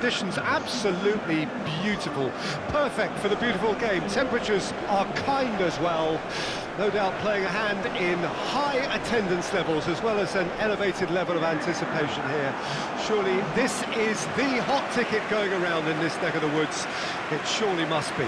conditions absolutely beautiful. Perfect for the beautiful game. Temperatures are kind as well. No doubt playing a hand in high attendance levels as well as an elevated level of anticipation here. Surely this is the hot ticket going around in this neck of the woods. It surely must be.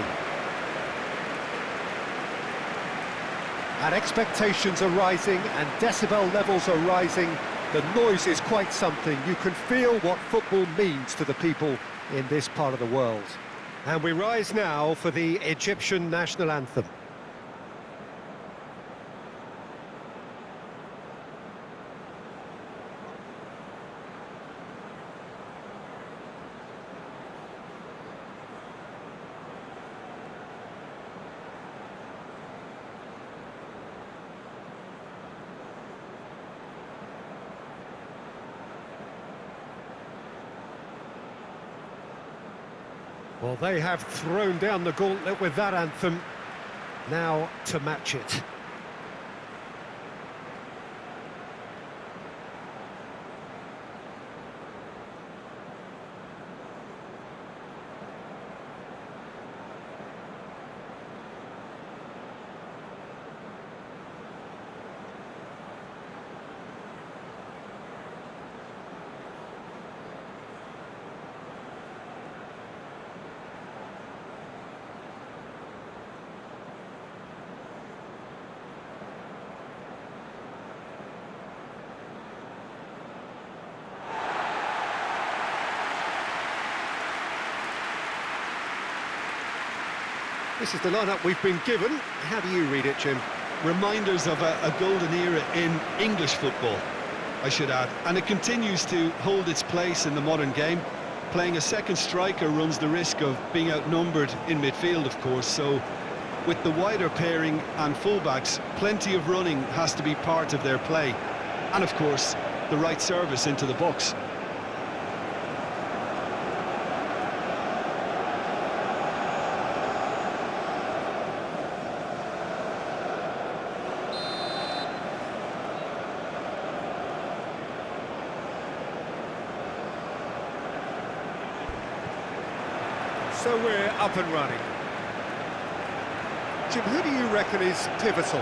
And expectations are rising and decibel levels are rising. The noise is quite something. You can feel what football means to the people in this part of the world. And we rise now for the Egyptian national anthem. Well, they have thrown down the gauntlet with that anthem. Now to match it. This is the lineup we've been given. How do you read it, Jim? Reminders of a golden era in English football, I should add. And it continues to hold its place in the modern game. Playing a second striker runs the risk of being outnumbered in midfield, of course. So with the wider pairing and fullbacks, plenty of running has to be part of their play. And of course, the right service into the box. So we're up and running. Jim, who do you reckon is pivotal?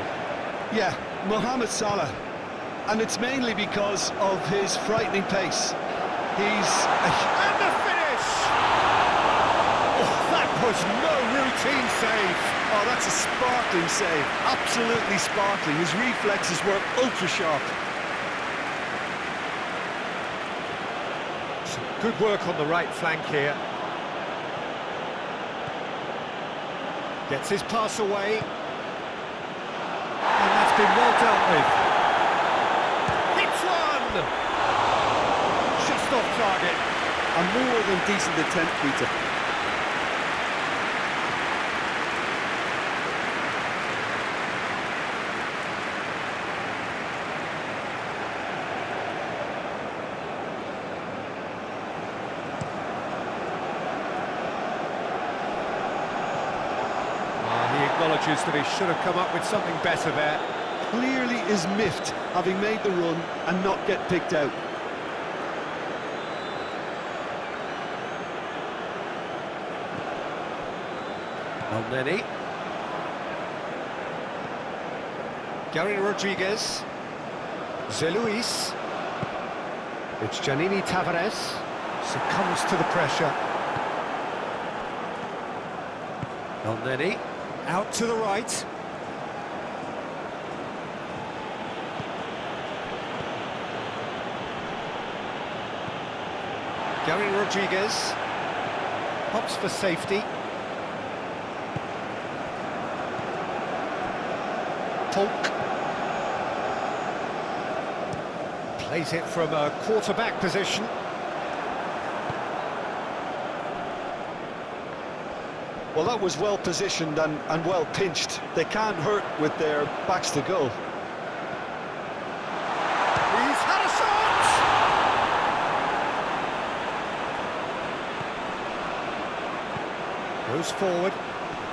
Yeah, Mohamed Salah. And it's mainly because of his frightening pace. And the finish! Oh, that was no routine save. Oh, that's a sparkling save. Absolutely sparkling. His reflexes were ultra-sharp. Some good work on the right flank here. Gets his pass away. And that's been well dealt with. Hits one! Just off target. A more than decent attempt, Peter. Acknowledges that he should have come up with something better there. Clearly is miffed, having made the run and not get picked out. Elneny. Gary Rodriguez. Zeluis. It's Giannini Tavares. Succumbs to the pressure. Elneny. Out to the right. Gary Rodriguez. Hops for safety. Polk. Plays it from a quarterback position. Well, that was well positioned and well pinched. They can't hurt with their backs to goal. He's had a shot! Goes forward.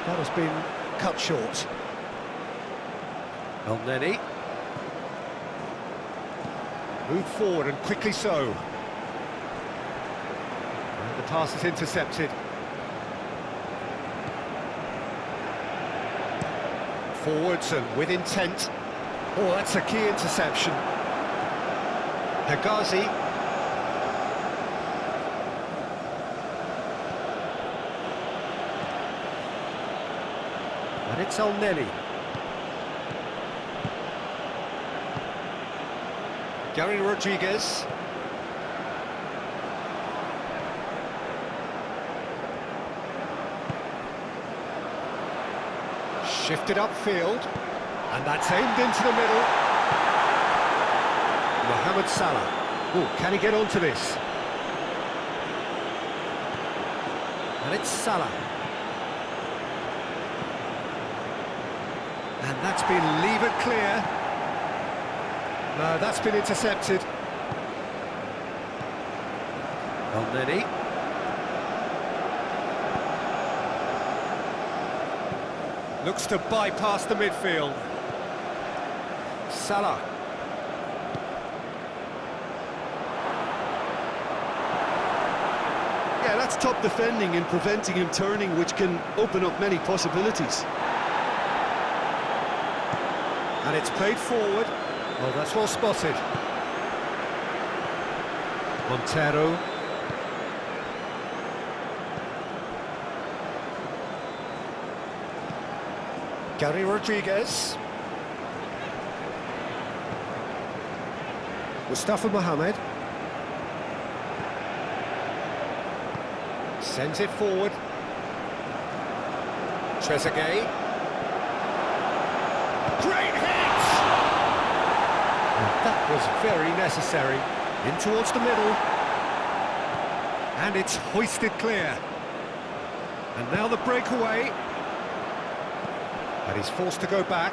That has been cut short. Elneny. Move forward and quickly so. And the pass is intercepted. Forwards and with intent. Oh, that's a key interception. Hegazi. And it's Elneny. Gary Rodriguez. Shifted upfield, and that's aimed into the middle. Mohamed Salah. Oh, can he get onto this? And it's Salah. And that's been levered clear. No, that's been intercepted. Elneny. Looks to bypass the midfield. Salah. Yeah, that's top defending and preventing him turning, which can open up many possibilities. And it's played forward. Oh, that's well spotted. Montero. Gary Rodriguez. Mustafa Mohamed. Sends it forward. Trezeguet. Great hit! And that was very necessary. In towards the middle. And it's hoisted clear. And now the breakaway. And he's forced to go back.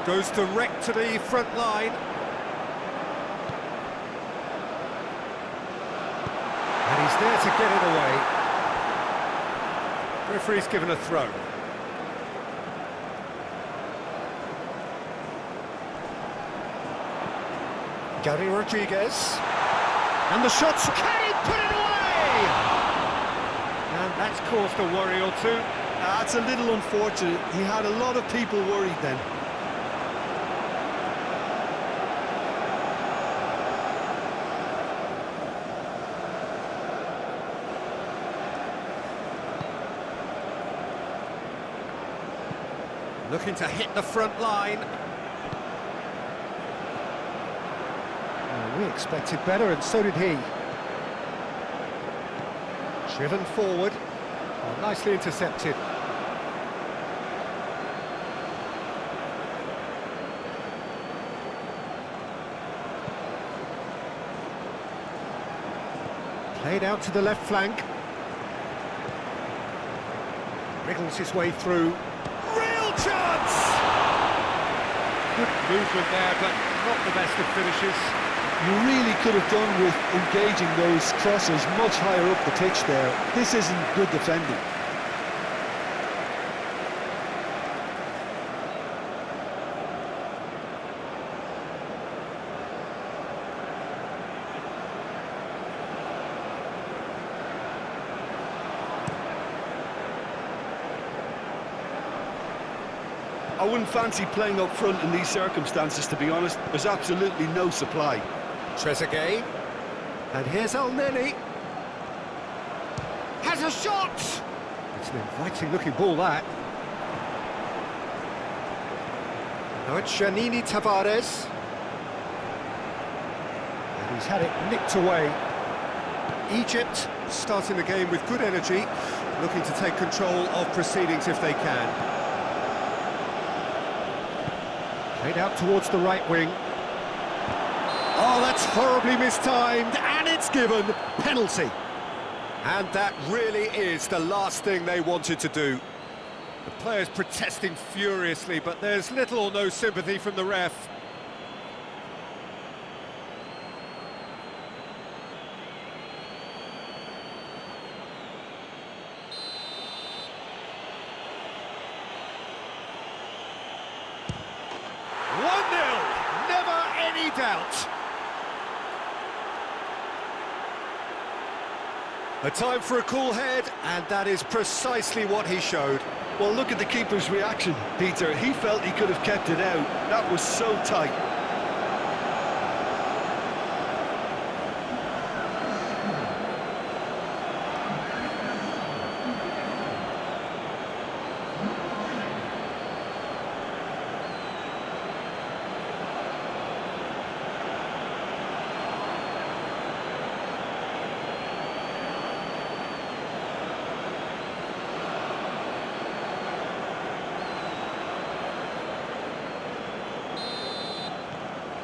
Goes direct to the front line. And he's there to get it away. Referee's given a throw. Gary Rodriguez. And the shots. Can he put it away? And that's caused a worry or two. That's a little unfortunate. He had a lot of people worried then. Looking to hit the front line. Well, we expected better, and so did he. Driven forward. Oh, nicely intercepted. Played out to the left flank. Wriggles his way through. Real chance! Good movement there, but not the best of finishes. You really could have done with engaging those crosses much higher up the pitch there. This isn't good defending. I wouldn't fancy playing up front in these circumstances, to be honest. There's absolutely no supply. Trezeguet. And here's Elneny. Has a shot! It's an inviting-looking ball, that. Now it's Janini Tavares. And he's had it nicked away. Egypt starting the game with good energy, looking to take control of proceedings if they can. Played out towards the right wing. Oh, that's horribly mistimed, and it's given. Penalty. And that really is the last thing they wanted to do. The players protesting furiously, but there's little or no sympathy from the ref. Doubt. A time for a cool head, and that is precisely what he showed. Well, look at the keeper's reaction, Peter. He felt he could have kept it out. That was so tight.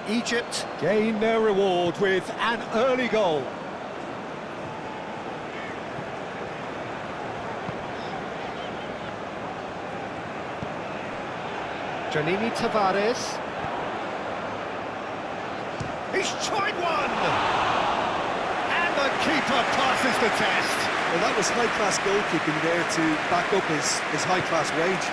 Egypt gain their reward with an early goal. Janini Tavares. He's tried one! And the keeper passes the test. Well, that was high-class goalkeeping there to back up his high-class wage.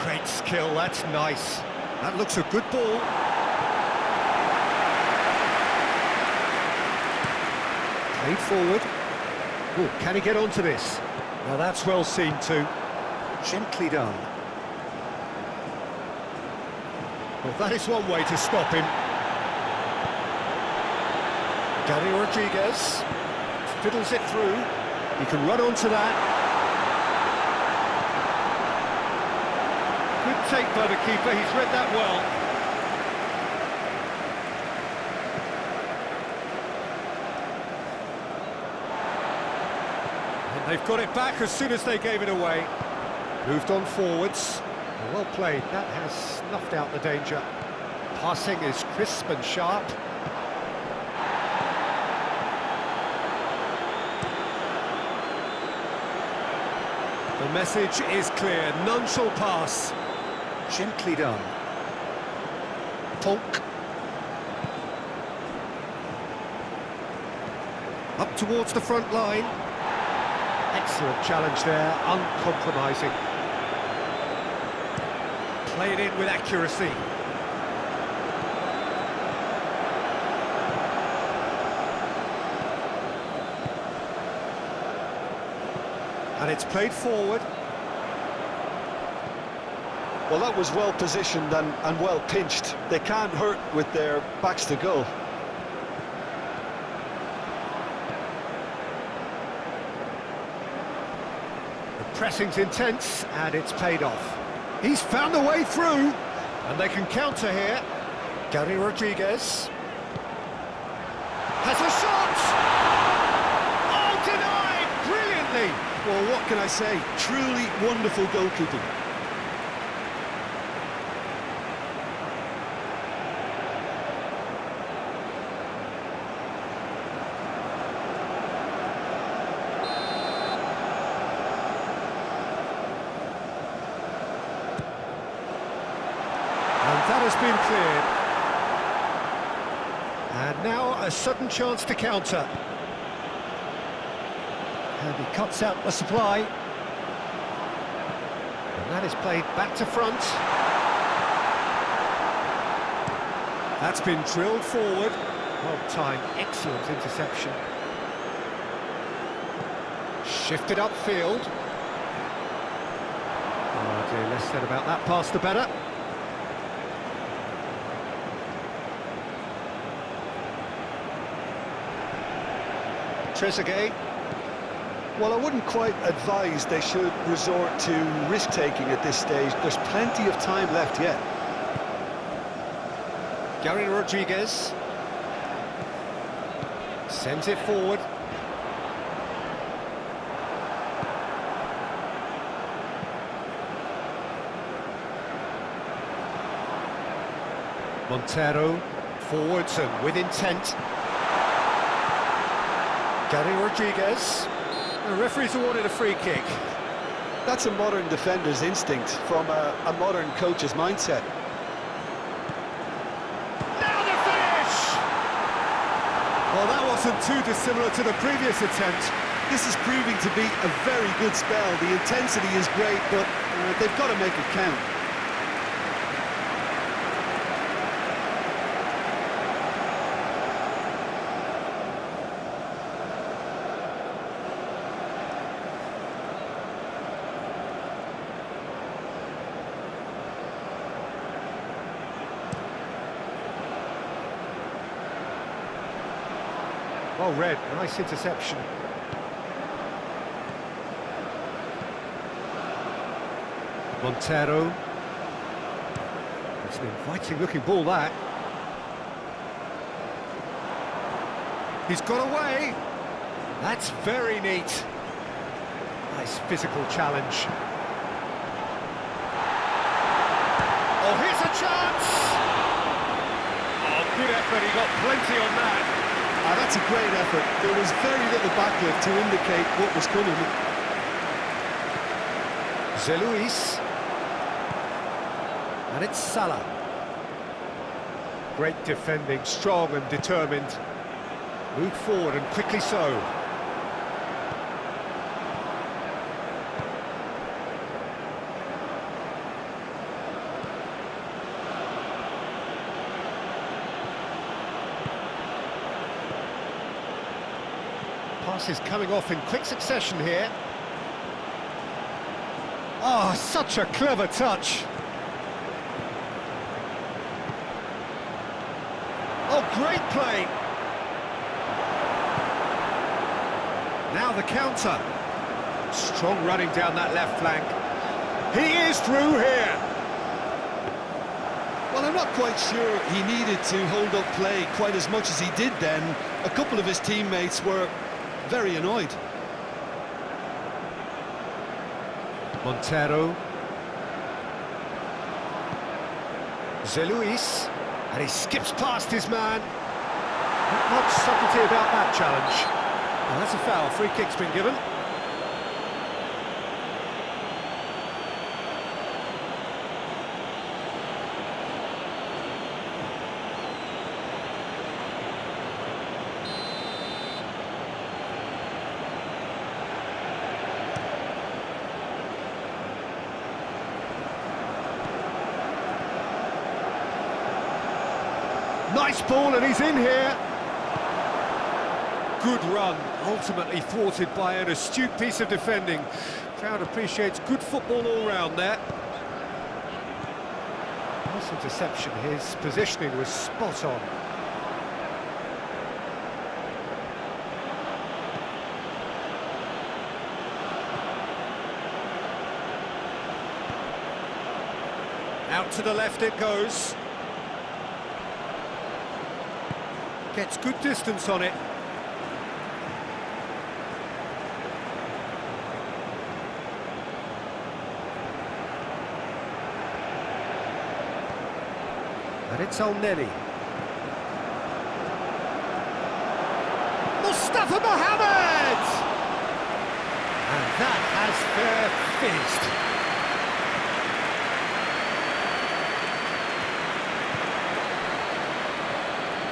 Great skill, that's nice. That looks a good ball. Played forward. Oh, can he get onto this? Now that's well seen too. Gently done. Well, that is one way to stop him. Gary Rodriguez fiddles it through. He can run onto that. Good take by the keeper, he's read that well. And they've got it back as soon as they gave it away. Moved on forwards. Well played, that has snuffed out the danger. Passing is crisp and sharp. The message is clear, none shall pass. Gently done. Polk. Up towards the front line. Excellent challenge there, uncompromising. Played in with accuracy. And it's played forward. Well, that was well positioned and well pinched. They can't hurt with their backs to goal. The pressing's intense, and it's paid off. He's found a way through, and they can counter here. Gary Rodriguez has a shot! Oh, denied! Brilliantly! Well, what can I say? Truly wonderful goalkeeping. That has been cleared. And now a sudden chance to counter. And he cuts out the supply. And that is played back to front. That's been drilled forward. Well timed, excellent interception. Shifted upfield. Oh dear, less said about that pass the better. Trezeguet. Well, I wouldn't quite advise they should resort to risk-taking at this stage. There's plenty of time left yet. Gary Rodriguez sends it forward. Montero forwards and with intent. Gary Rodriguez. The referee's awarded a free kick. That's a modern defender's instinct from a modern coach's mindset. Now the finish! Well, that wasn't too dissimilar to the previous attempt. This is proving to be a very good spell. The intensity is great, but they've got to make it count. Well read, nice interception. Montero. It's an inviting looking ball, that. He's got away. That's very neat. Nice physical challenge. Oh, here's a chance! Oh, good effort, he got plenty on that. That's a great effort. There was very little backlift to indicate what was coming. Zeluis. And it's Salah. Great defending, strong and determined. Moved forward and quickly so. Passes coming off in quick succession here. Oh, such a clever touch. Oh, great play. Now the counter. Strong running down that left flank. He is through here. Well, I'm not quite sure he needed to hold up play quite as much as he did then. A couple of his teammates were very annoyed. Montero. Zeluis. And he skips past his man. Not much subtlety about that challenge. And that's a foul. Free kick's been given. Nice ball, and he's in here. Good run, ultimately thwarted by an astute piece of defending. Crowd appreciates good football all round there. Nice interception, his positioning was spot on. Out to the left it goes. Gets good distance on it. And it's Al-Neni. Mustafa Mohamed! And that has fair fizzed.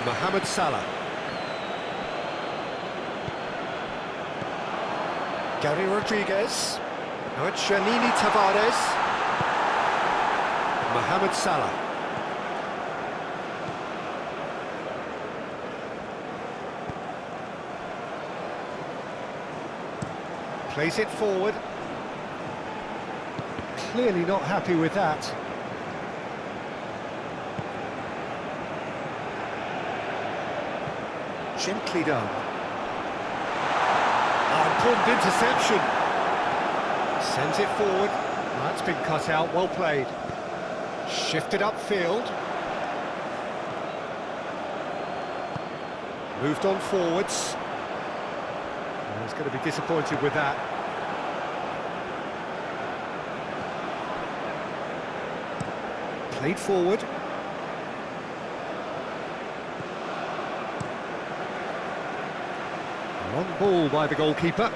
Mohamed Salah. Gary Rodriguez. Now it's Janini Tavares. Mohamed Salah. Plays it forward. Clearly not happy with that. Gently done. Oh, important interception. Sends it forward. That's been cut out, well played. Shifted upfield. Moved on forwards. Oh, he's going to be disappointed with that. Played forward. Long ball by the goalkeeper.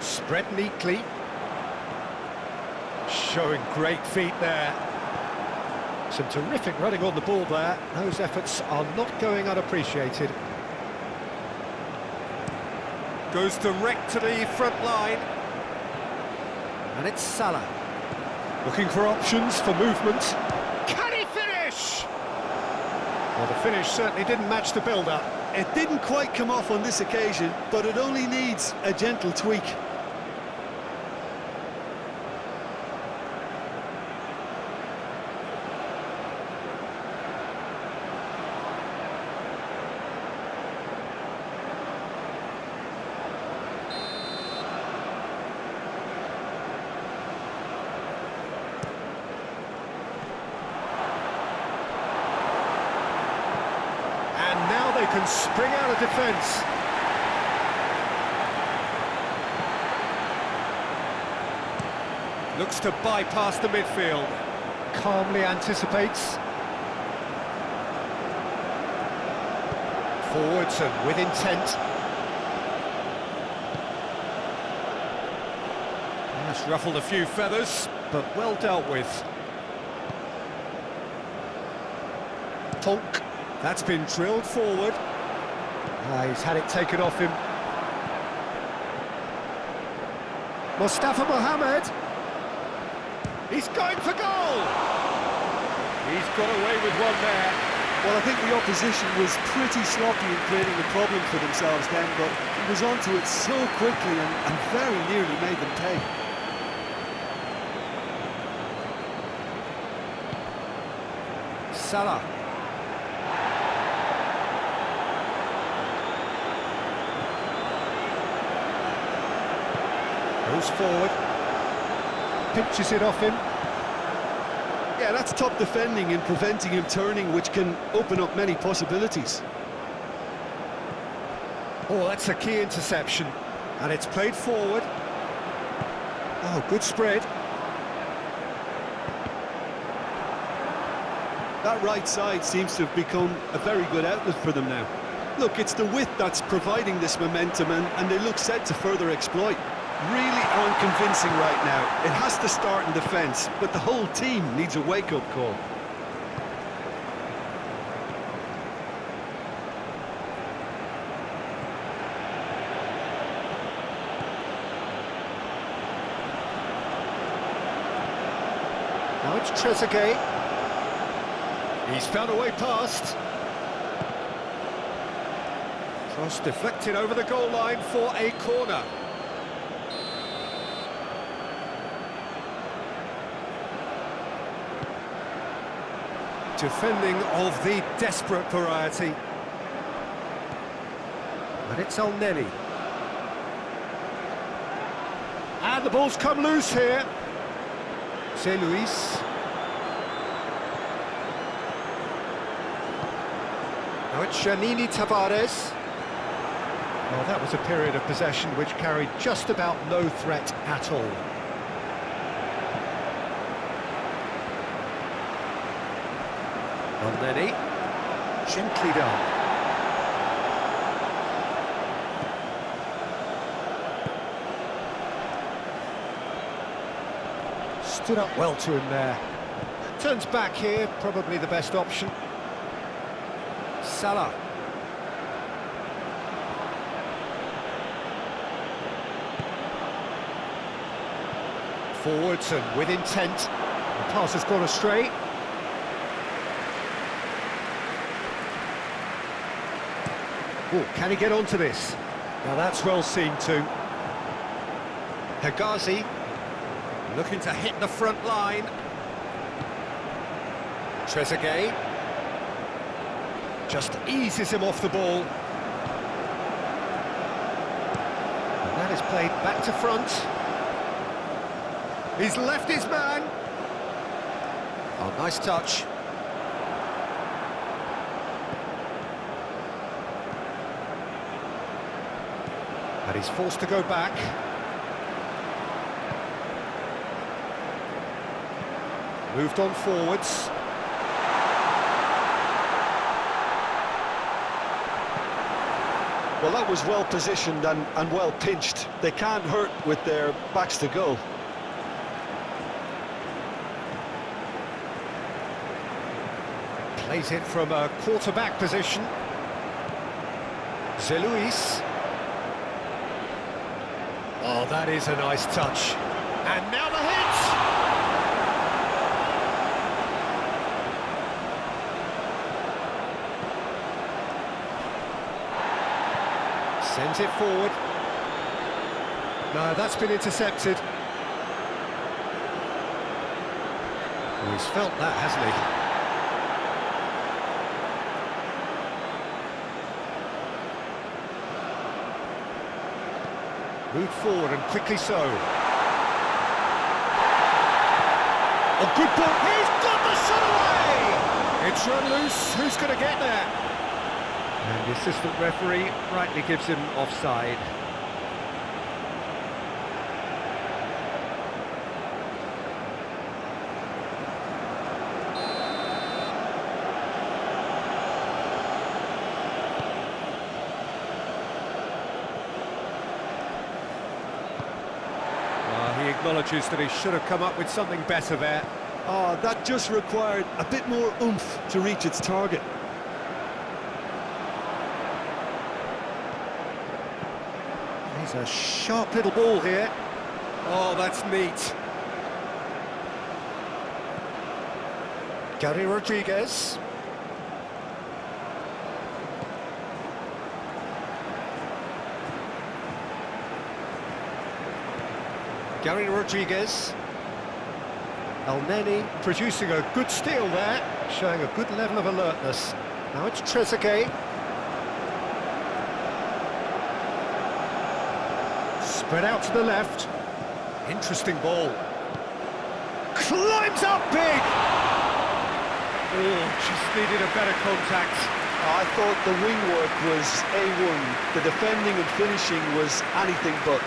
Spread neatly. Showing great feet there. Some terrific running on the ball there. Those efforts are not going unappreciated. Goes direct to the front line. And it's Salah. Looking for options for movement. Can he finish? Well, the finish certainly didn't match the build-up. It didn't quite come off on this occasion, but it only needs a gentle tweak. They can spring out of defence. Looks to bypass the midfield. Calmly anticipates. Forwards and with intent. That's ruffled a few feathers, but well dealt with. Tonk. That's been drilled forward. He's had it taken off him. Mustafa Mohamed. He's going for goal. He's got away with one there. Well, I think the opposition was pretty sloppy in creating a problem for themselves then, but he was onto it so quickly and very nearly made them pay. Salah. Goes forward, pinches it off him. Yeah, that's top defending and preventing him turning, which can open up many possibilities. Oh, that's a key interception. And it's played forward. Oh, good spread. That right side seems to have become a very good outlet for them now. Look, it's the width that's providing this momentum, and they look set to further exploit. Really unconvincing right now. It has to start in defence, but the whole team needs a wake-up call. Now it's Trezeguet. He's found a way past. Cross deflected over the goal line for a corner. Defending of the desperate variety. And it's El Neni. And the ball's come loose here. C'est Luis. Now it's Janini Tavares. Well, that was a period of possession which carried just about no threat at all. El Neni, gently done. Stood up well to him there. Turns back here, probably the best option. Salah. Forwards and with intent. The pass has gone astray. Oh, can he get onto this? Now that's well seen too. Hegazi looking to hit the front line. Trezeguet just eases him off the ball. And that is played back to front. He's left his man. Oh, nice touch. And he's forced to go back. Moved on forwards. Well, that was well positioned and well pinched. They can't hurt with their backs to goal. Plays it from a quarterback position. C'est Luis. Oh, that is a nice touch. And now the hit! Sends it forward. No, that's been intercepted. Oh, he's felt that, hasn't he? Moved forward and quickly so. Oh, good ball. He's got the shot away! It's run loose. Who's going to get there? And the assistant referee rightly gives him offside. He acknowledges that he should have come up with something better there. Oh, that just required a bit more oomph to reach its target. He's a sharp little ball here. Oh, that's neat. Gary Rodriguez. Gary Rodriguez. El Neni producing a good steal there, showing a good level of alertness. Now it's Trezeguet. Spread out to the left. Interesting ball. Climbs up big! Oh, just needed a better contact. I thought the wing work was A1. The defending and finishing was anything but.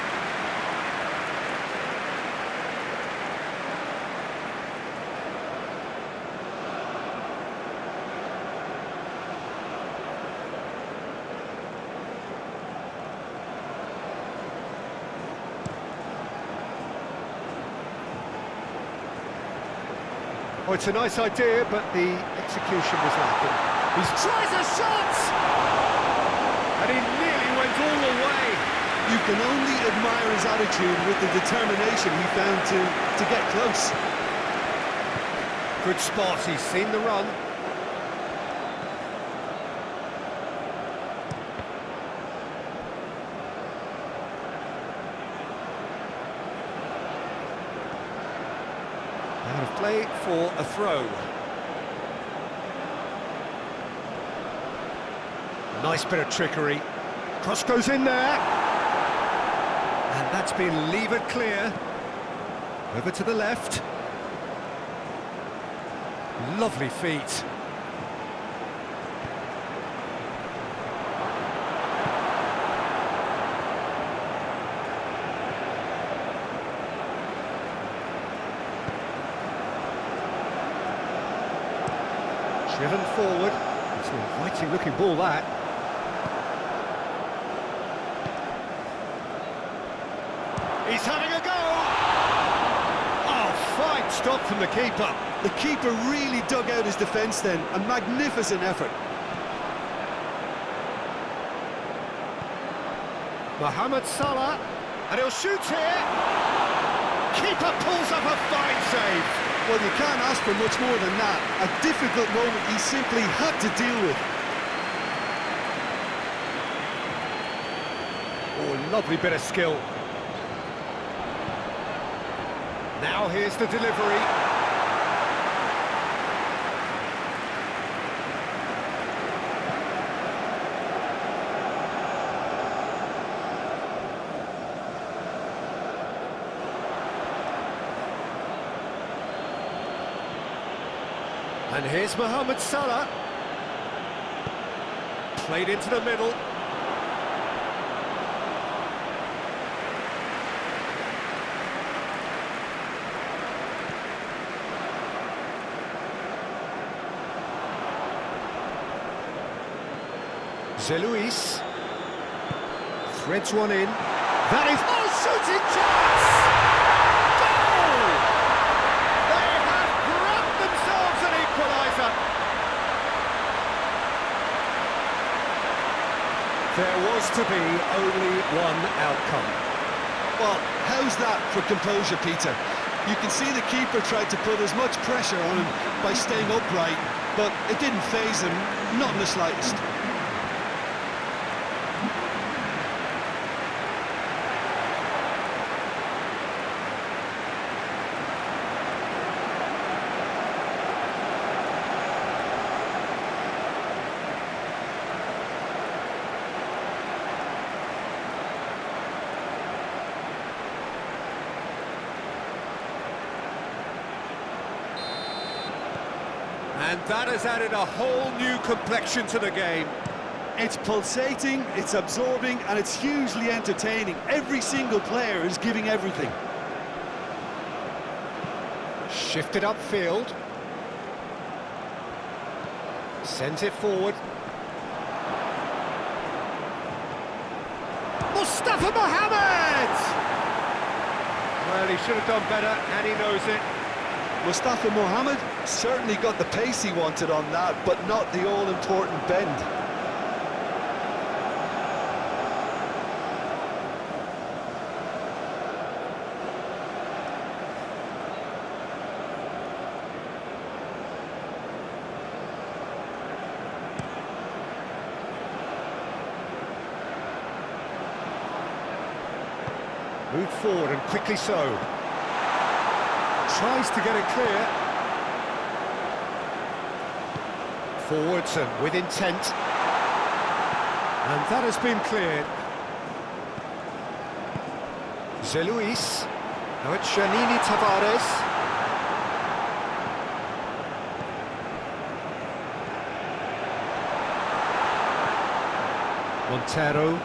Oh, it's a nice idea, but the execution was lacking. He tries a shot! And he nearly went all the way. You can only admire his attitude with the determination he found to get close. Good spot, he's seen the run. Out of play for a throw. Nice bit of trickery. Cross goes in there. And that's been levered clear. Over to the left. Lovely feet. Driven forward. It's an inviting looking ball, that. He's having a go! Oh, fine stop from the keeper. The keeper really dug out his defence then. A magnificent effort. Mohamed Salah, and he'll shoot here. Keeper pulls up a fine save. Well, you can't ask for much more than that. A difficult moment he simply had to deal with. Oh, lovely bit of skill. Now here's the delivery. And here's Mohamed Salah. Played into the middle. Zeluis threads one in. That is shooting chance! Goal! They have grabbed themselves an equaliser. There was to be only one outcome. Well, how's that for composure, Peter? You can see the keeper tried to put as much pressure on him by staying upright, but it didn't faze him, not in the slightest. And that has added a whole new complexion to the game. It's pulsating, it's absorbing, and it's hugely entertaining. Every single player is giving everything. Shifted upfield. Sent it forward. Mustafa Mohamed! Well, he should have done better, and he knows it. Mustafa Mohamed certainly got the pace he wanted on that, but not the all-important bend. Moved forward and quickly so. Tries to get it clear. Forwards and with intent. And that has been cleared. Zeluis. Now it's Janini Tavares. Montero.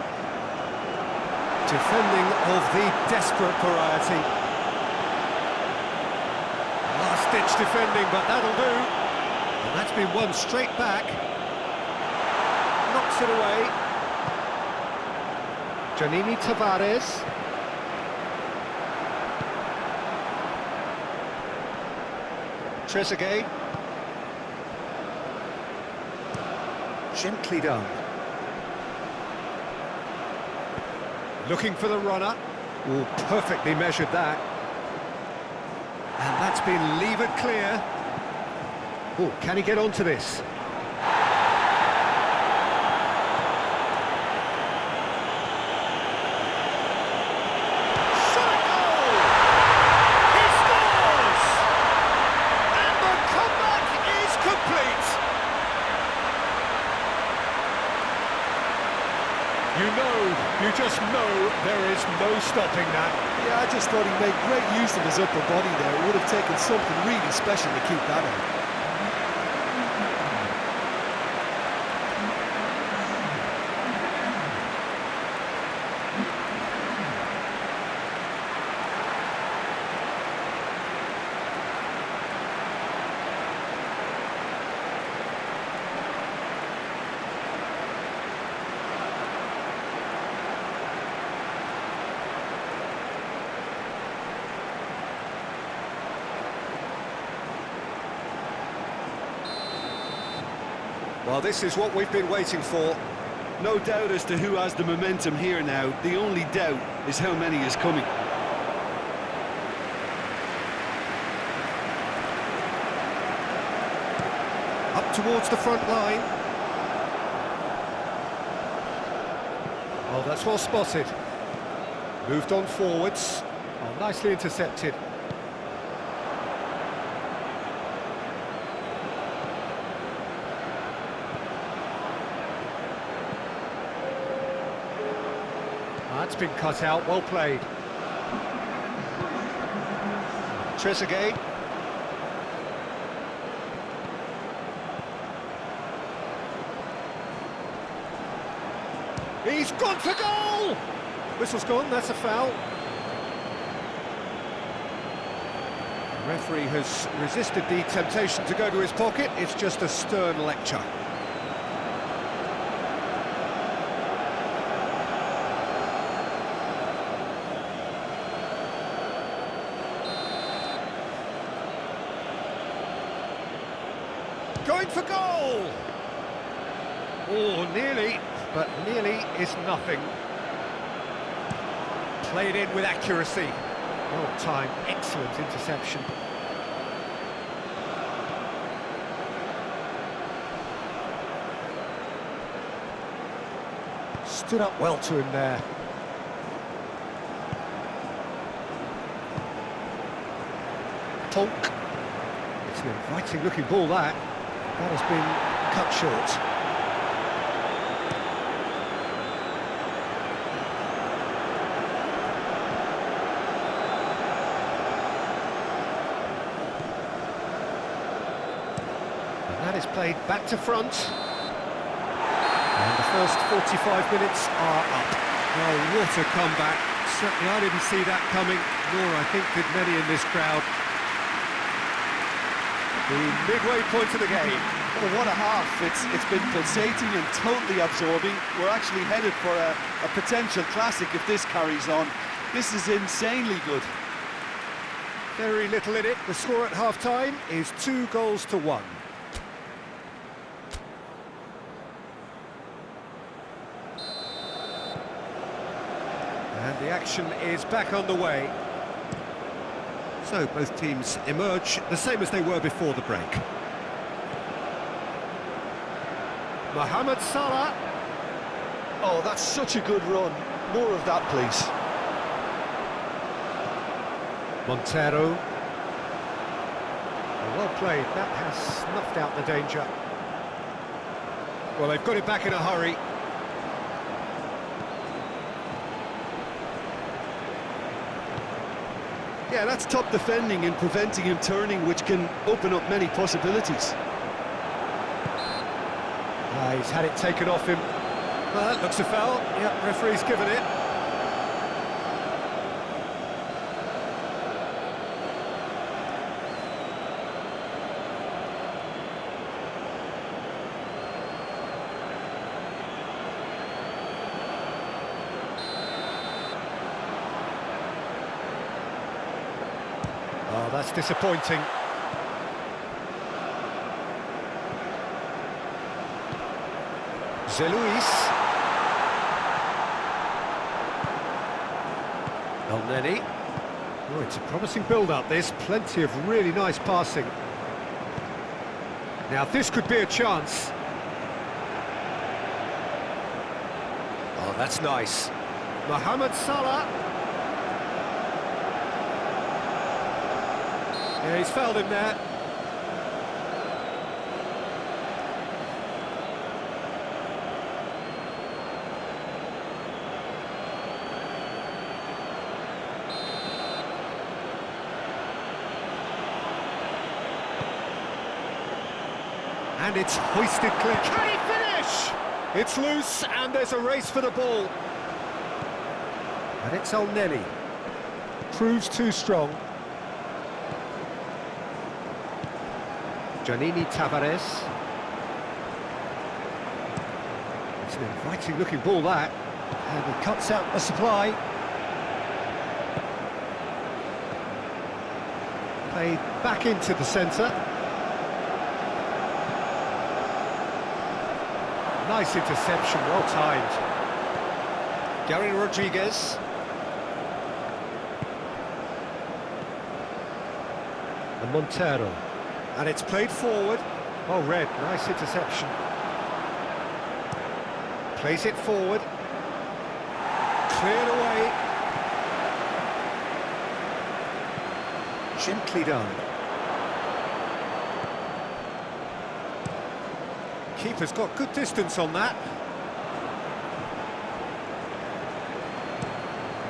Defending of the desperate variety. Last-ditch defending, but that'll do. And that's been won straight back. Knocks it away. Janini Tavares. Trezeguet. Gently done. Looking for the runner. Oh, perfectly measured that. And that's been levered clear. Oh, can he get onto this? Shot a goal! He scores! And the comeback is complete! You just know there is no stopping that. Yeah, I just thought he made great use of his upper body there. It would have taken something really special to keep that in. Well, this is what we've been waiting for. No doubt as to who has the momentum here now. The only doubt is how many is coming. Up towards the front line. Oh, that's well spotted. Moved on forwards. Oh, nicely intercepted. That's been cut out, well played. Trezeguet. He's gone for goal! Whistle's gone, that's a foul. The referee has resisted the temptation to go to his pocket. It's just a stern lecture. Going for goal! Oh, nearly, but nearly is nothing. Played in with accuracy. Well timed, excellent interception. Stood up well to him there. Polk. It's an inviting looking ball that. That has been cut short. That is played back to front. And the first 45 minutes are up. Well, what a comeback. Certainly I didn't see that coming, nor I think did many in this crowd. The midway point of the game. Well, what a half. It's been pulsating and totally absorbing. We're actually headed for a potential classic if this carries on. This is insanely good. Very little in it. The score at half-time is 2-1. And the action is back on the way. So both teams emerge the same as they were before the break. Mohamed Salah. Oh, that's such a good run. More of that, please. Montero. Well played. That has snuffed out the danger. Well, they've got it back in a hurry. Yeah, that's top defending and preventing him turning, which can open up many possibilities. He's had it taken off him. Well, that looks a foul. Yep, referee's given it. Oh, that's disappointing. Zeluis. Elneny. Oh, it's a promising build-up, this. Plenty of really nice passing. Now, this could be a chance. Oh, that's nice. Mohamed Salah. Yeah, he's fouled him there. And it's hoisted clear. Can he finish? It's loose, and there's a race for the ball. And it's Elneny. Proves too strong. Giannini Tavares. It's an inviting looking ball that. And he cuts out the supply. Played back into the centre. Nice interception, well timed. Gary Rodriguez. And Montero. And it's played forward. Oh, Red, nice interception. Plays it forward. Cleared away. Gently done. Keeper's got good distance on that.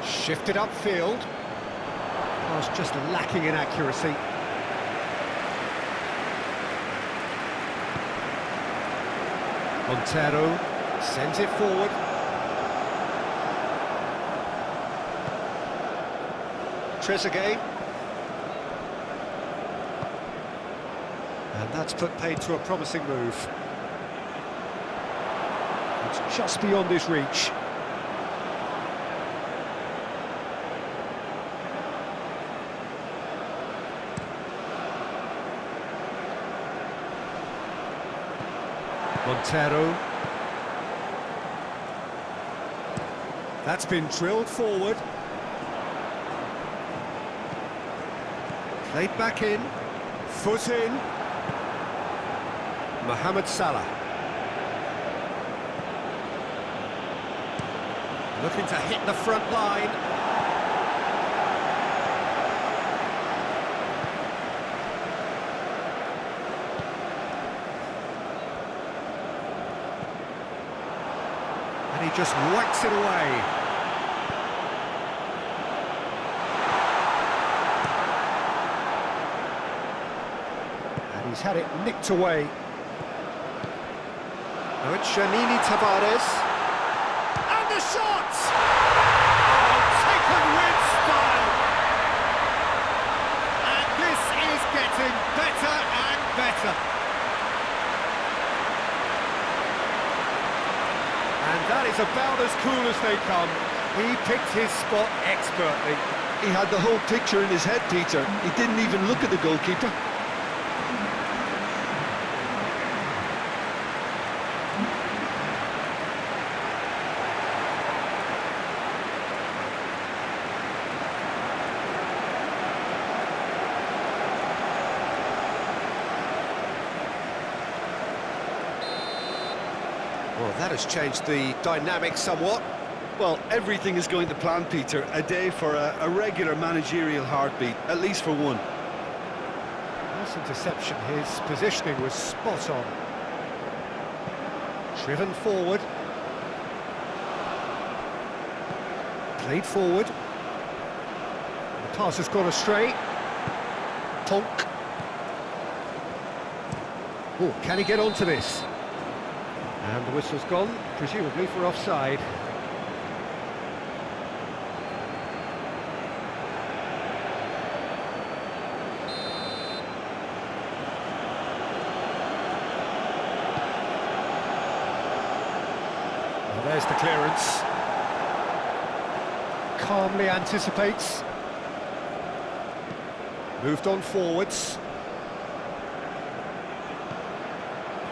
Shifted upfield. Pass just lacking in accuracy. Montero sends it forward. Trezeguet. And that's put paid to a promising move. It's just beyond his reach. Montero. That's been drilled forward. Played back in, foot in. Mohamed Salah. Looking to hit the front line. And he just whacks it away. And he's had it nicked away. Now it's Tavares. And the shot! Oh, taken with style! And this is getting better and better. And that is about as cool as they come. He picked his spot expertly. He had the whole picture in his head, Peter. He didn't even look at the goalkeeper. Well, that has changed the dynamic somewhat. Well, everything is going to plan, Peter. A day for a regular managerial heartbeat, at least for one. Nice interception. His positioning was spot on. Driven forward. Played forward. The pass has gone astray. Tonk. Oh, can he get onto this? And the whistle's gone, presumably for offside. Well, there's the clearance. Calmly anticipates. Moved on forwards.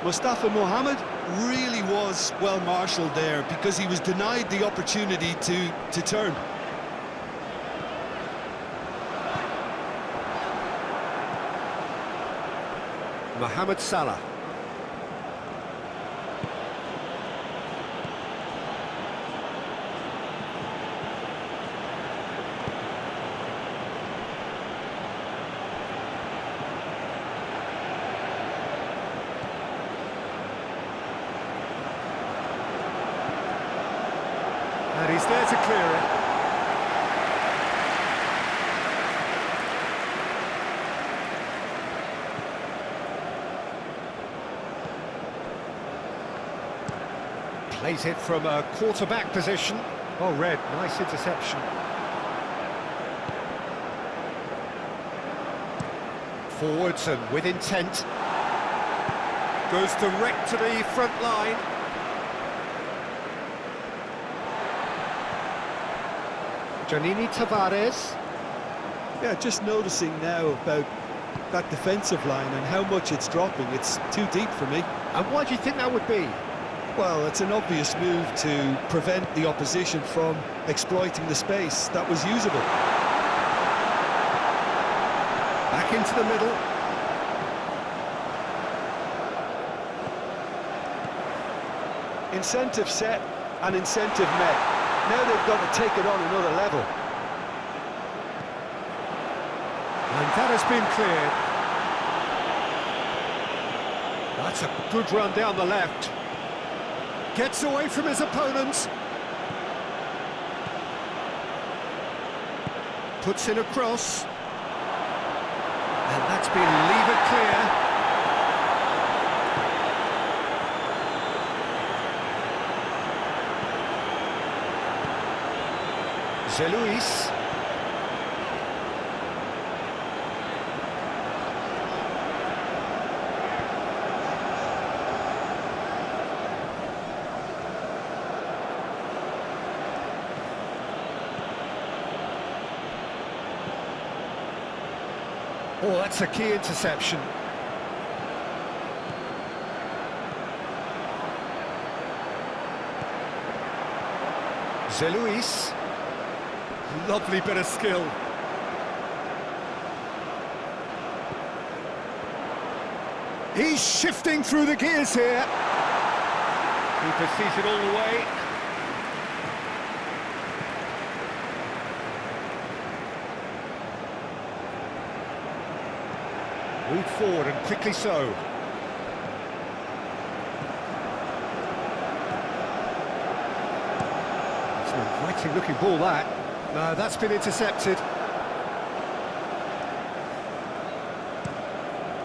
Mustafa Mohamed really was well marshalled there because he was denied the opportunity to turn. Mohamed Salah. And he's there to clear it. Plays it from a quarterback position. Oh, Red, nice interception. Forwards and with intent. Goes direct to the front line. Tavares. Yeah, just noticing now about that defensive line and how much it's dropping. It's too deep for me. And why do you think that would be? Well, it's an obvious move to prevent the opposition from exploiting the space that was usable. Back into the middle. Incentive set and incentive met. Now they've got to take it on another level. And that has been cleared. That's a good run down the left. Gets away from his opponents. Puts in a cross. And that's been levered clear. Luis. Oh, that's a key interception. Luis. Lovely bit of skill. He's shifting through the gears here. Keeper sees it all the way. Moved forward and quickly so. It's an inviting looking ball, that. No, that's been intercepted.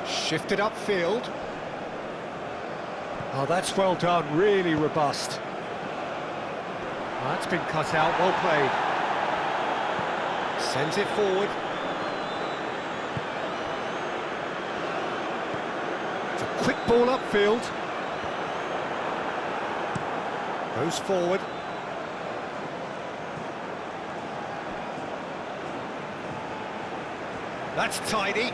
Shifted upfield. Oh, that's well done, really robust. Oh, that's been cut out, well played. Sends it forward. It's a quick ball upfield. Goes forward. That's tidy.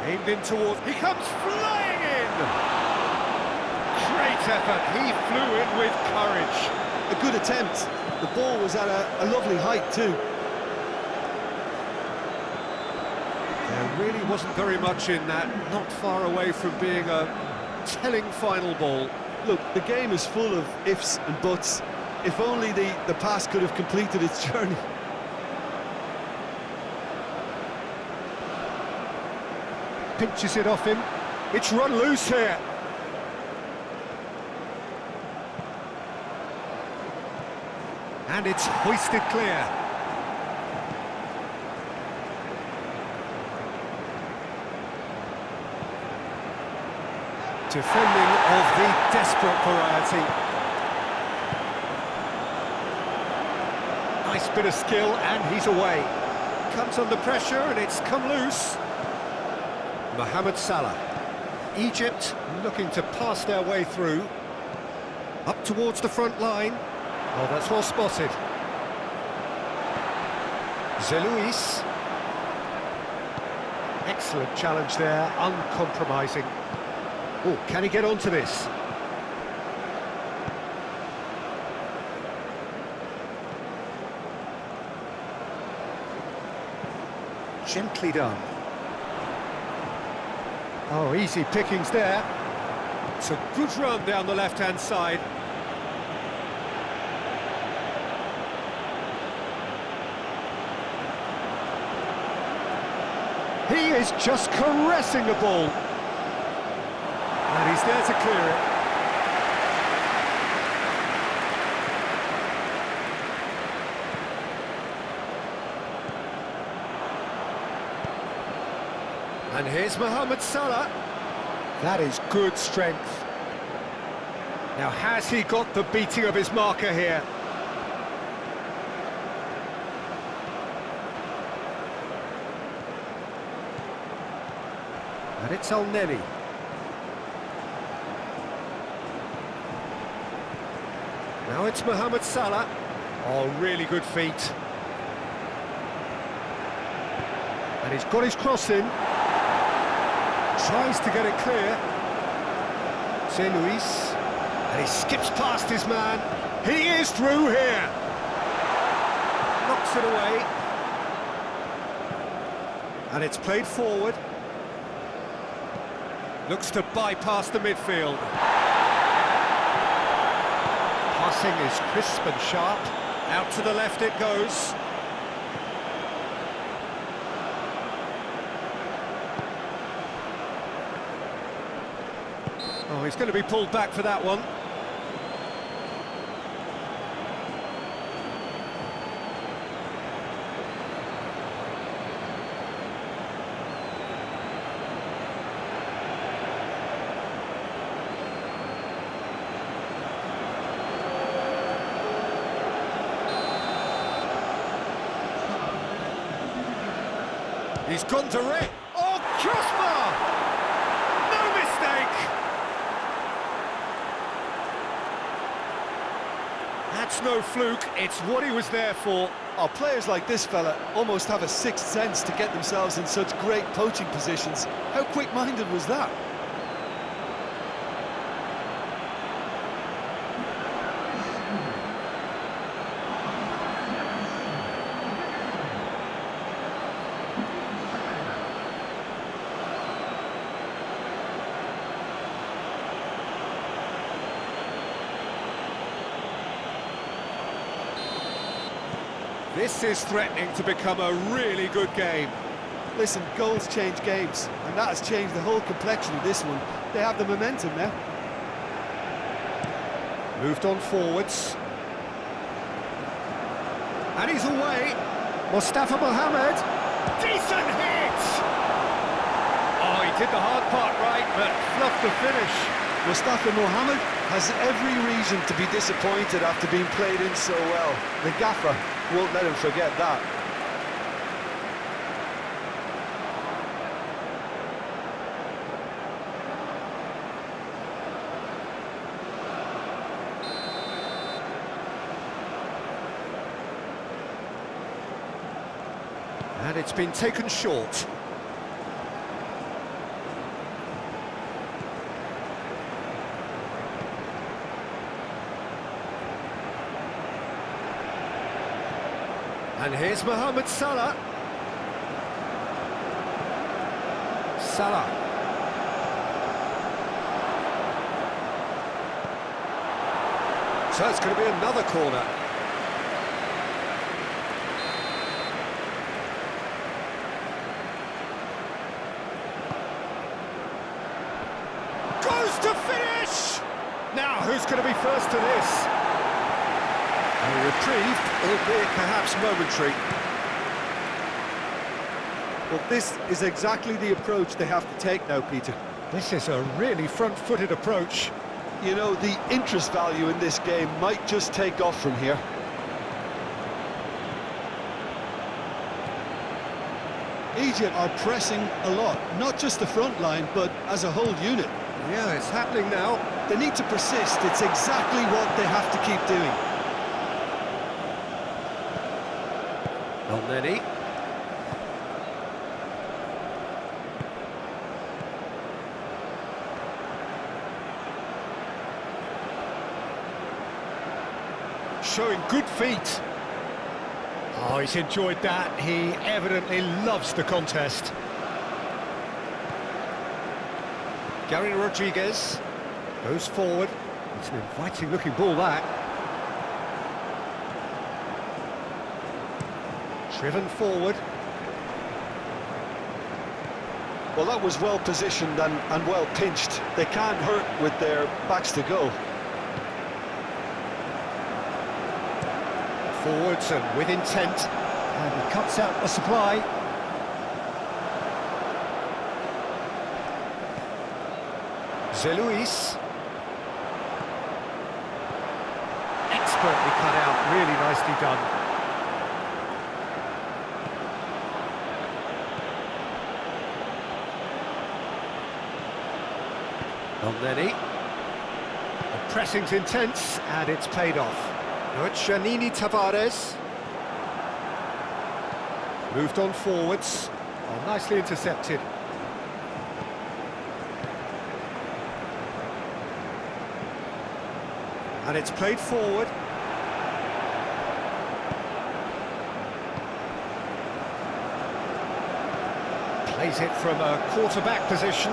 Aimed in towards, he comes flying in! Great effort, he flew in with courage. A good attempt. The ball was at a lovely height too. There really wasn't very much in that, not far away from being a telling final ball. Look, the game is full of ifs and buts. If only the pass could have completed its journey. Pinches it off him. It's run loose here. And it's hoisted clear. Defending of the desperate variety. Nice bit of skill, and he's away. Comes under pressure, and it's come loose. Mohamed Salah. Egypt looking to pass their way through. Up towards the front line. Oh, that's well spotted. Zelouis. Excellent challenge there, uncompromising. Oh, can he get onto this? Gently done. Oh, easy pickings there. It's a good run down the left-hand side. He is just caressing the ball. And he's there to clear it. And here's Mohamed Salah. That is good strength. Now, has he got the beating of his marker here? And it's El Neni. Now it's Mohamed Salah. Oh, really good feet. And he's got his cross in. Tries to get it clear. Zelouis. And he skips past his man. He is through here. Knocks it away. And it's played forward. Looks to bypass the midfield. Passing is crisp and sharp. Out to the left it goes. Oh, he's going to be pulled back for that one. He's gone direct. Oh, crossbar! No mistake! That's no fluke, it's what he was there for. Oh, players like this fella almost have a sixth sense to get themselves in such great poaching positions. How quick-minded was that? This is threatening to become a really good game. Listen, goals change games, and that has changed the whole complexion of this one. They have the momentum now. Moved on forwards. And he's away. Mustafa Mohamed. Decent hit! Oh, he did the hard part right, but fluffed the finish. Mustafa Mohamed has every reason to be disappointed after being played in so well. The gaffer won't let him forget that. And it's been taken short. And here's Mohamed Salah. Salah. So it's going to be another corner. Goes to finish! Now, who's going to be first to this? A reprieve, albeit perhaps momentary. Well, this is exactly the approach they have to take now, Peter. This is a really front-footed approach. You know, the interest value in this game might just take off from here. Egypt are pressing a lot, not just the front line, but as a whole unit. Yeah, it's happening now. They need to persist. It's exactly what they have to keep doing. Elneny. Showing good feet. Oh, he's enjoyed that. He evidently loves the contest. Gary Rodriguez goes forward. It's an inviting looking ball, that. Driven forward. Well, that was well positioned and well pinched. They can't hurt with their backs to go. Forwards and with intent. And he cuts out the supply. Zeluis. Expertly cut out, really nicely done. Elneny. The pressing's intense, and it's paid off. Now it's Janini Tavares. Moved on forwards. Oh, nicely intercepted. And it's played forward. Plays it from a quarterback position.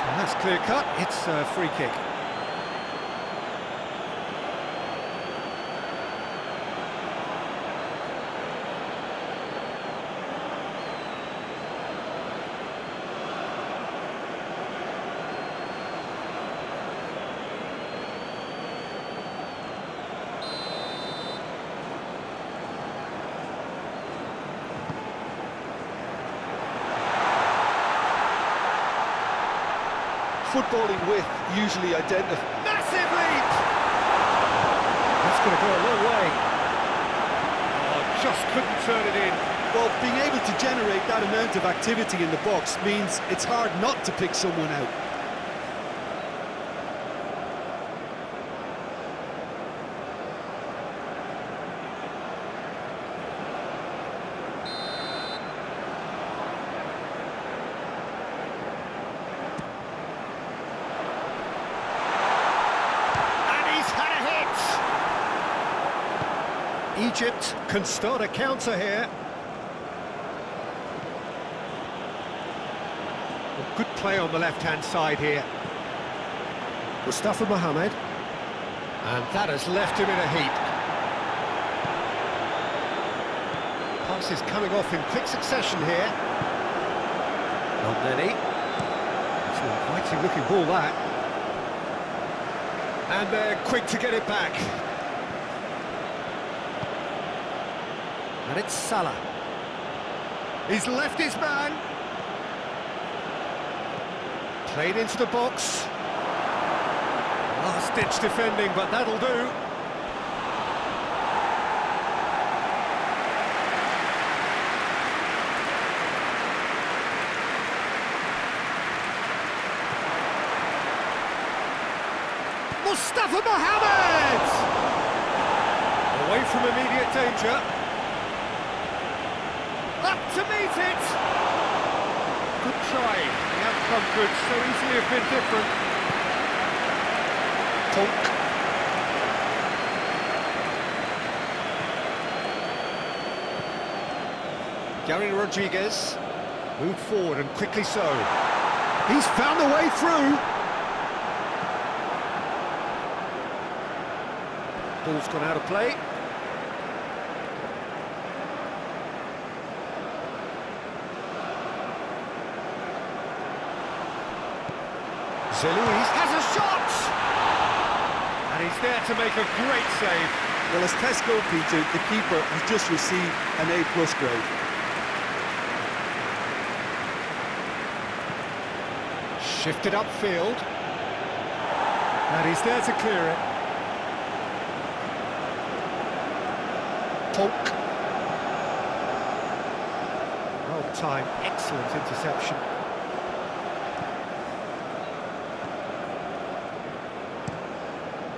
And that's clear cut. It's a free kick. Footballing width usually identifies. Massive leap! That's going to go a long way. Oh, just couldn't turn it in. Well, being able to generate that amount of activity in the box means it's hard not to pick someone out. Egypt can start a counter here. Good play on the left-hand side here. Mustafa Mohamed. And that has left him in a heap. Passes coming off in quick succession here. Not many. It's an inviting looking ball, that. And they're quick to get it back. And it's Salah. He's left his man. Played into the box. Last-ditch defending, but that'll do. Mustafa Mohamed! Away from immediate danger. Up to meet it! Good try. The outcome could so easily have been different. Tonk. Gary Rodriguez moved forward, and quickly so. He's found a way through. Ball's gone out of play. Zelouis has a shot! And he's there to make a great save. Well, as Tesco, Peter, the keeper has just received an A+ grade. Shifted upfield. And he's there to clear it. Polk. Well timed, excellent interception.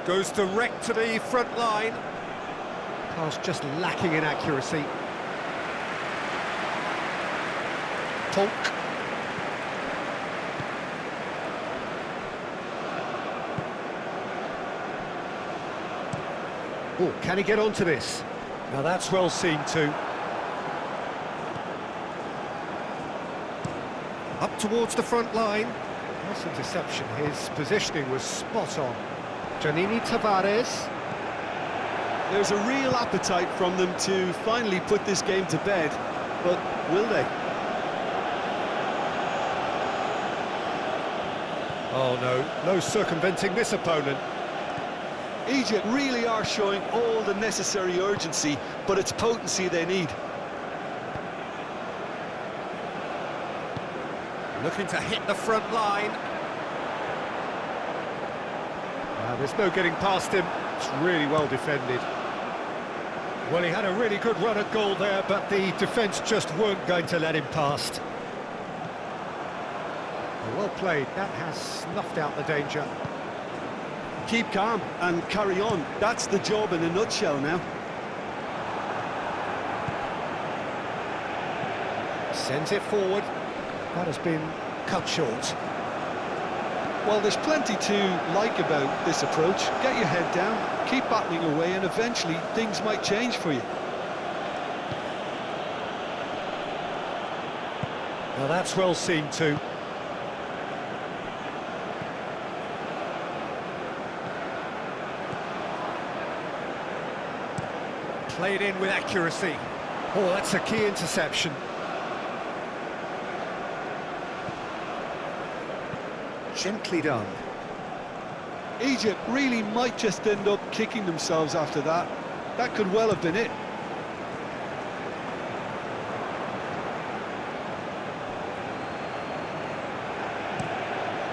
Goes direct to the front line. Pass just lacking in accuracy. Polk. Oh, can he get onto this? Now that's well seen too. Up towards the front line. Nice interception. His positioning was spot on. Janini Tavares. There's a real appetite from them to finally put this game to bed, but will they? Oh no, no circumventing this opponent. Egypt really are showing all the necessary urgency, but it's potency they need. Looking to hit the front line. There's no getting past him. It's really well defended. Well, he had a really good run at goal there, but the defence just weren't going to let him past. Well played. That has snuffed out the danger. Keep calm and carry on. That's the job in a nutshell now. Sends it forward. That has been cut short. Well, there's plenty to like about this approach. Get your head down, keep battling away, and eventually things might change for you. Now that's well seen too. Played in with accuracy. Oh, that's a key interception. Gently done. Egypt really might just end up kicking themselves after that. That could well have been it.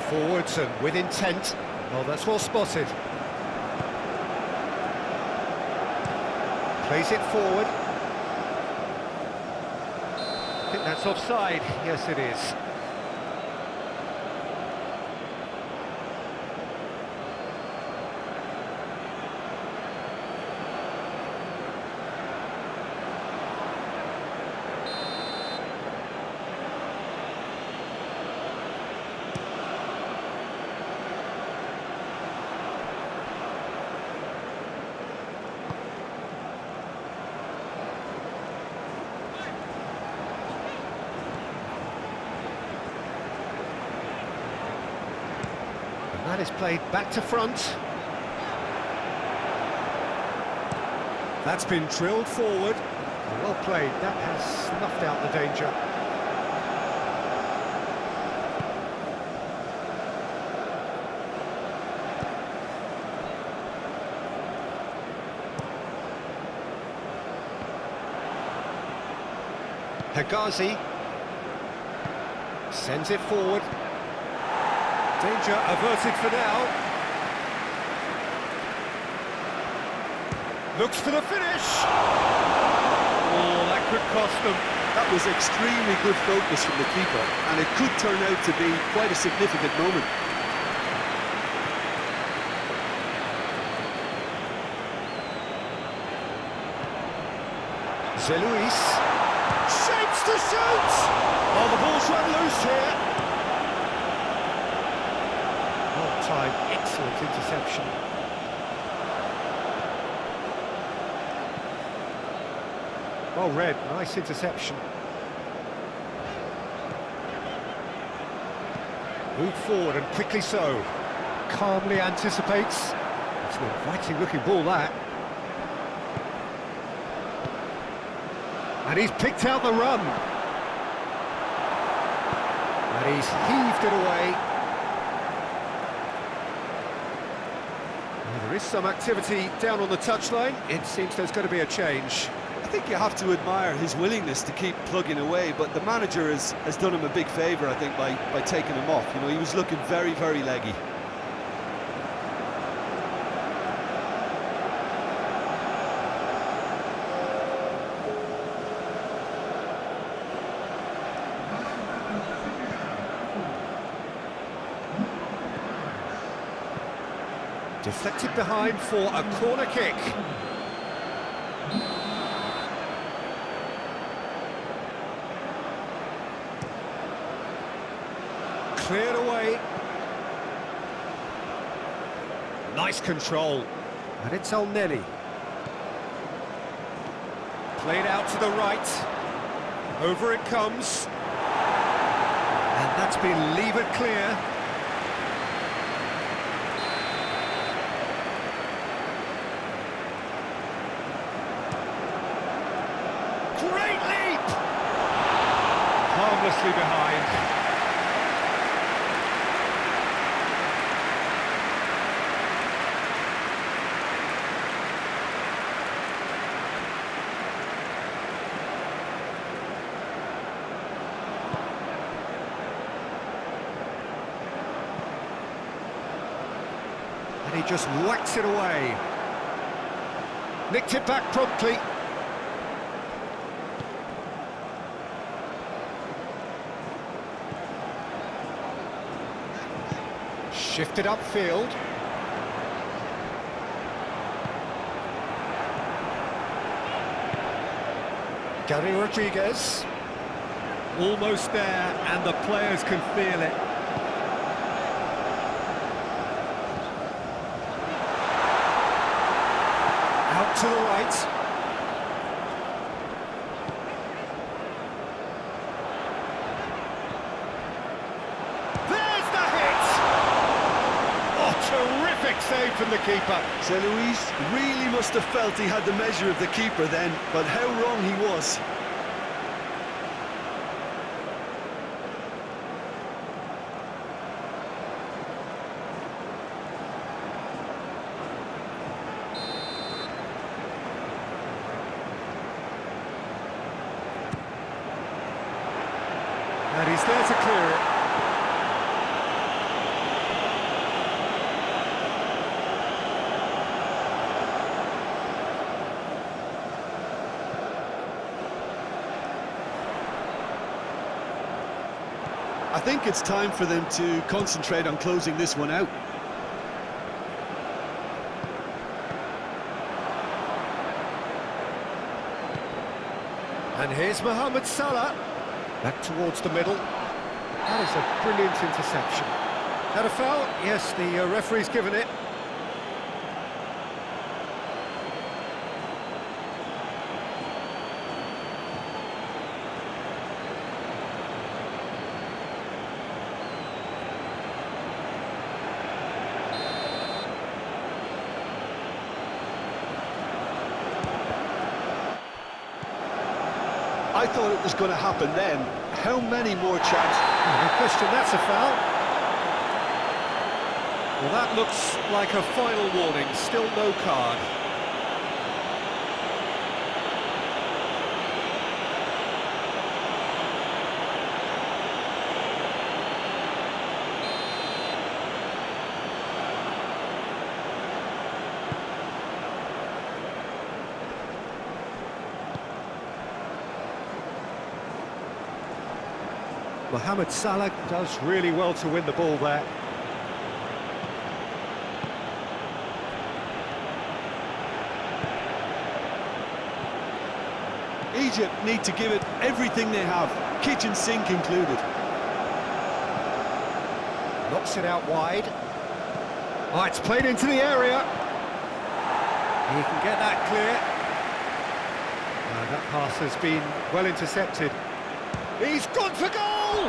Forwards and with intent. Oh, that's well spotted. Plays it forward. I think that's offside. Yes, it is. That is played back to front. That's been drilled forward. Well played, that has snuffed out the danger. Hegazi sends it forward. Danger averted for now. Looks for the finish. Oh, that could cost them. That was extremely good focus from the keeper, and it could turn out to be quite a significant moment. Zeluis shapes to shoot! Oh, the ball's run loose here. Well timed, excellent interception. Well read, nice interception. Moved forward and quickly so. Calmly anticipates. It's an inviting looking ball, that. And he's picked out the run. And he's heaved it away. Well, there is some activity down on the touchline. It seems there's going to be a change. I think you have to admire his willingness to keep plugging away, but the manager has done him a big favour, I think, by taking him off. You know, he was looking very, very leggy. Deflected behind for a corner kick. Cleared away. Nice control. And it's El Neni. Played out to the right. Over it comes. And that's been levered clear. Great leap! Harmlessly behind. And he just whacks it away. Nicked it back promptly. Shifted upfield. Gary Rodriguez. Almost there, and the players can feel it. Out to the right. Terrific save from the keeper. Zeluis really must have felt he had the measure of the keeper then, but how wrong he was. And he's there to clear it. I think it's time for them to concentrate on closing this one out. And here's Mohamed Salah. Back towards the middle. That is a brilliant interception. Had a foul? Yes, the referee's given it. I thought it was going to happen then. How many more chances? No question, that's a foul. Well, that looks like a final warning, still no card. Mohamed Salah does really well to win the ball there. Egypt need to give it everything they have, kitchen sink included. Knocks it out wide. Oh, it's played into the area. He can get that clear. That pass has been well intercepted. He's gone for goal!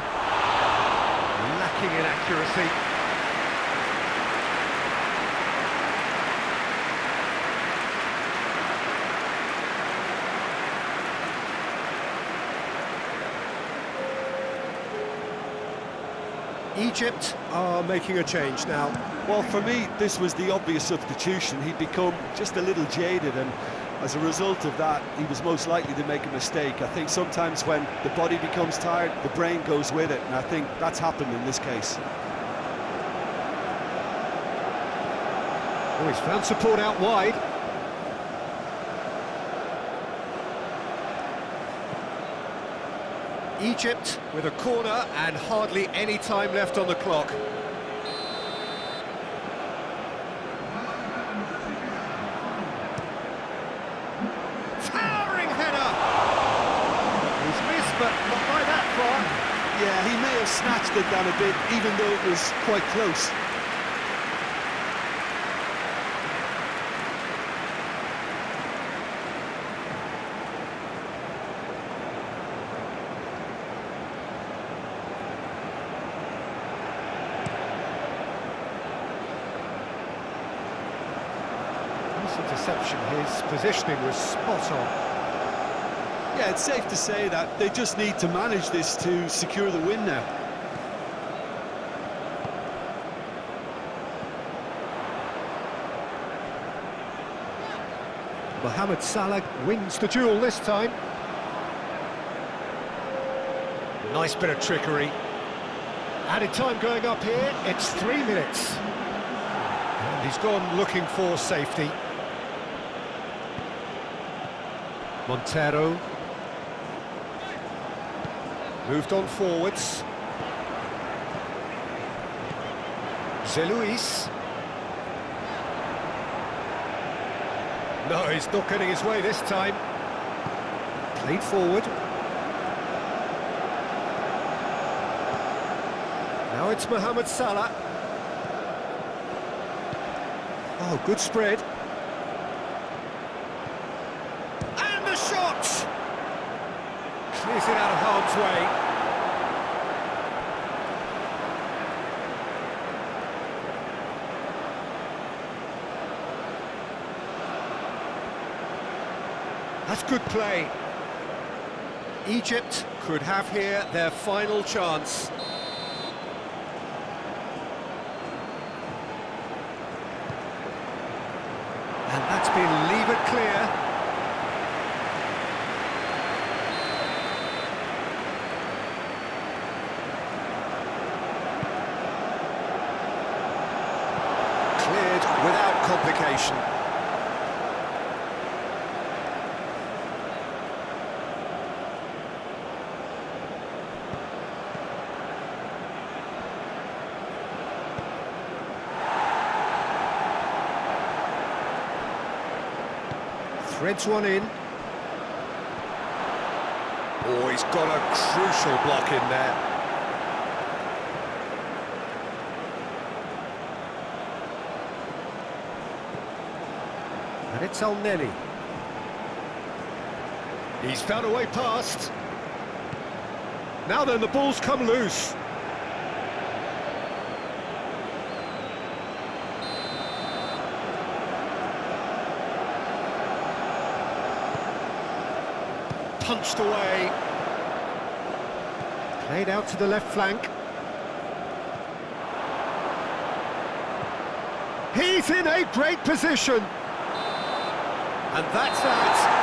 Lacking in accuracy. Egypt are making a change now. Well, for me, this was the obvious substitution. He'd become just a little jaded, and as a result of that, he was most likely to make a mistake. I think sometimes when the body becomes tired, the brain goes with it, and I think that's happened in this case. Oh, he's found support out wide. Egypt with a corner and hardly any time left on the clock. Towering header! He's missed, but not by that far. Yeah, he may have snatched it down a bit, even though it was quite close. Interception, his positioning was spot on. Yeah, it's safe to say that they just need to manage this to secure the win now. Mohamed Salah wins the duel this time. Nice bit of trickery. Added time going up here, it's 3 minutes. And he's gone looking for safety. Montero. Moved on forwards. Zelouis. No, he's not getting his way this time. Played forward. Now it's Mohamed Salah. Oh, good spread. And the shot! Clears it out of harm's way. That's good play. Egypt could have here their final chance. And that's been levered clear. Cleared without complication. Threads one in. Oh, he's got a crucial block in there. And it's El-Neni. He's found a way past. Now then, the ball's come loose. punched away. Played out to the left flank. He's in a great position. And that's that.